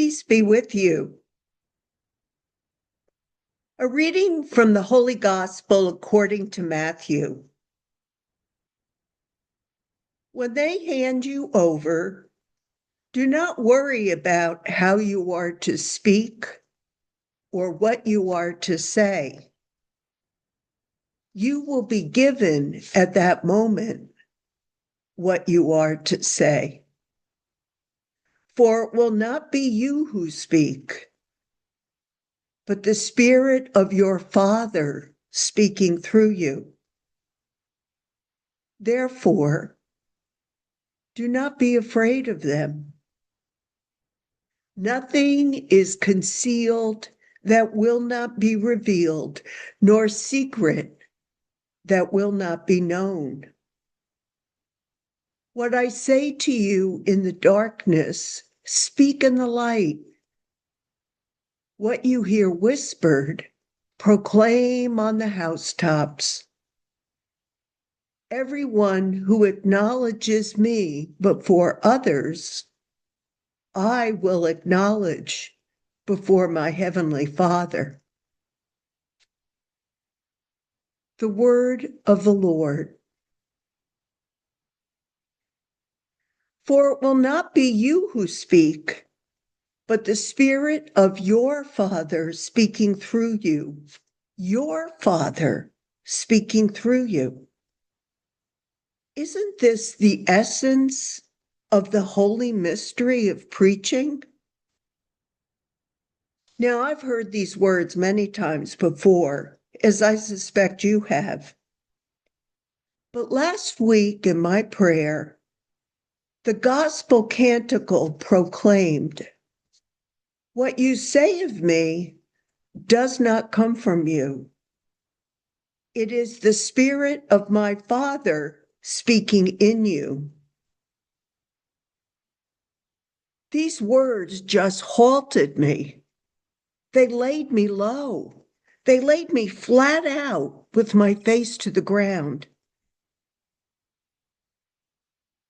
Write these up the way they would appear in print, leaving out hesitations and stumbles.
Peace be with you. A reading from the Holy Gospel according to Matthew. When they hand you over, do not worry about how you are to speak or what you are to say. You will be given at that moment what you are to say. For it will not be you who speak, but the Spirit of your Father speaking through you. Therefore, do not be afraid of them. Nothing is concealed that will not be revealed, nor secret that will not be known. What I say to you in the darkness, speak in the light. What you hear whispered, proclaim on the housetops. Everyone who acknowledges me before others, I will acknowledge before my heavenly Father. The word of the Lord. For it will not be you who speak, but the Spirit of your Father speaking through you. Your Father speaking through you. Isn't this the essence of the holy mystery of preaching? Now, I've heard these words many times before, as I suspect you have. But last week in my prayer, the gospel canticle proclaimed, "What you say of me does not come from you. It is the Spirit of my Father speaking in you." These words just halted me. They laid me low. They laid me flat out with my face to the ground.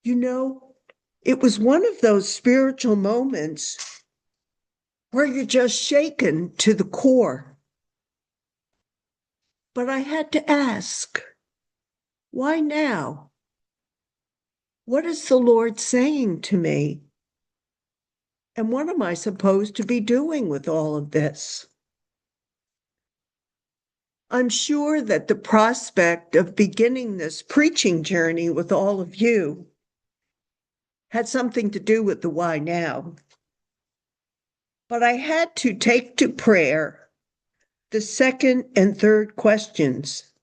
You know, it was one of those spiritual moments where you're just shaken to the core. But I had to ask, why now? What is the Lord saying to me? And what am I supposed to be doing with all of this? I'm sure that the prospect of beginning this preaching journey with all of you had something to do with the why now. But I had to take to prayer the second and third questions.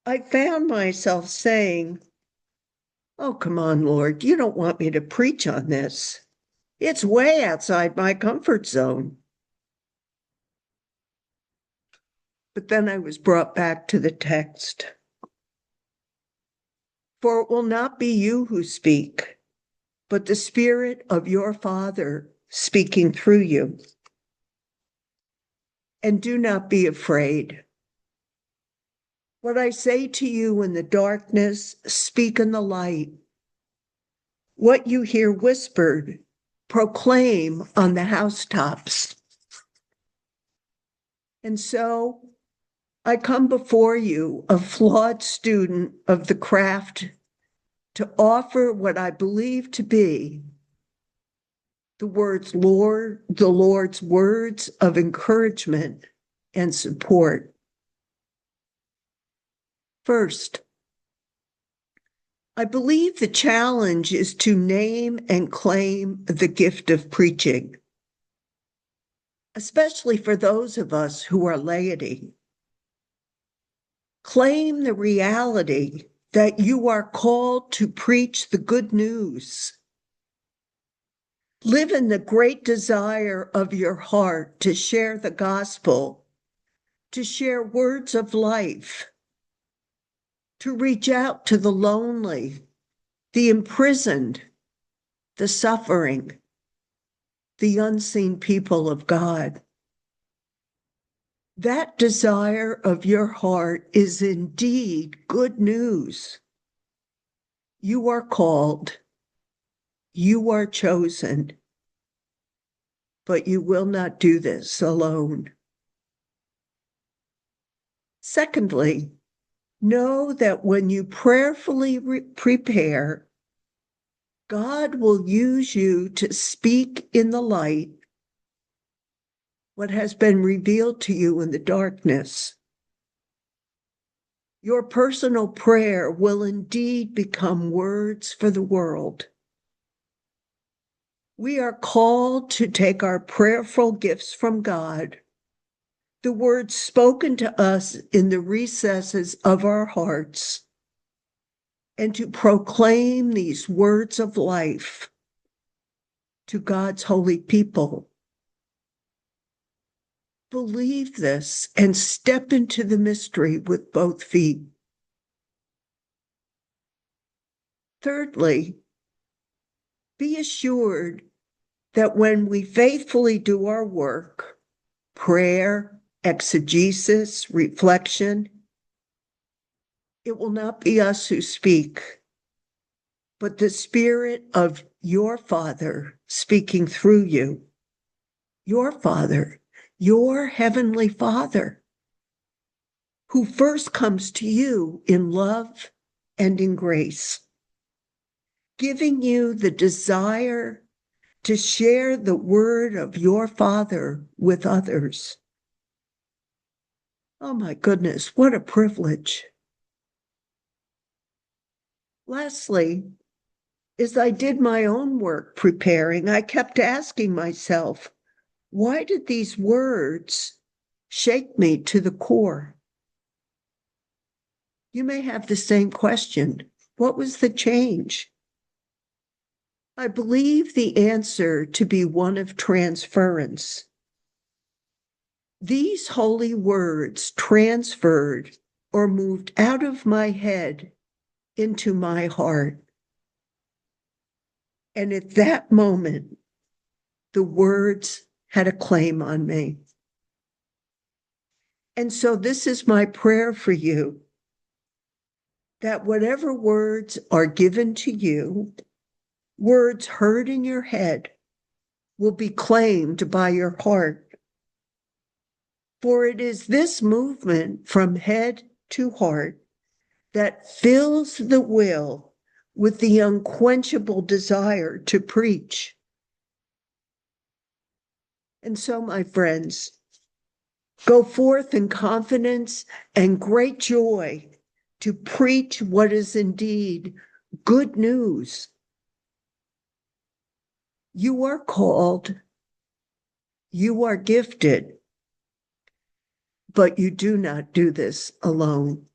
I found myself saying, "Oh, come on, Lord, you don't want me to preach on this. It's way outside my comfort zone." But then I was brought back to the text. For it will not be you who speak, but the Spirit of your Father speaking through you. And do not be afraid. What I say to you in the darkness, speak in the light. What you hear whispered, proclaim on the housetops. And so I come before you, a flawed student of the craft, to offer what I believe to be the Lord's words of encouragement and support. First, I believe the challenge is to name and claim the gift of preaching, especially for those of us who are laity. Claim the reality that you are called to preach the good news. Live in the great desire of your heart to share the gospel, to share words of life, to reach out to the lonely, the imprisoned, the suffering, the unseen people of God. That desire of your heart is indeed good news. You are called. You are chosen. but you will not do this alone. Secondly, know that when you prayerfully prepare, God will use you to speak in the light what has been revealed to you in the darkness. Your personal prayer will indeed become words for the world. We are called to take our prayerful gifts from God, the words spoken to us in the recesses of our hearts, and to proclaim these words of life to God's holy people. Believe this and step into the mystery with both feet. Thirdly, be assured that when we faithfully do our work, prayer, exegesis, reflection, it will not be us who speak, but the Spirit of your Father speaking through you. Your Father, your Heavenly Father, who first comes to you in love and in grace, giving you the desire to share the word of your Father with others. Oh my goodness, what a privilege. Lastly, as I did my own work preparing, I kept asking myself, why did these words shake me to the core? You may have the same question. What was the change? I believe the answer to be one of transference. These holy words transferred or moved out of my head into my heart. And at that moment, the words had a claim on me. And so this is my prayer for you, that whatever words are given to you, words heard in your head, will be claimed by your heart. For it is this movement from head to heart that fills the will with the unquenchable desire to preach. And so, my friends, go forth in confidence and great joy to preach what is indeed good news. You are called, you are gifted, but you do not do this alone.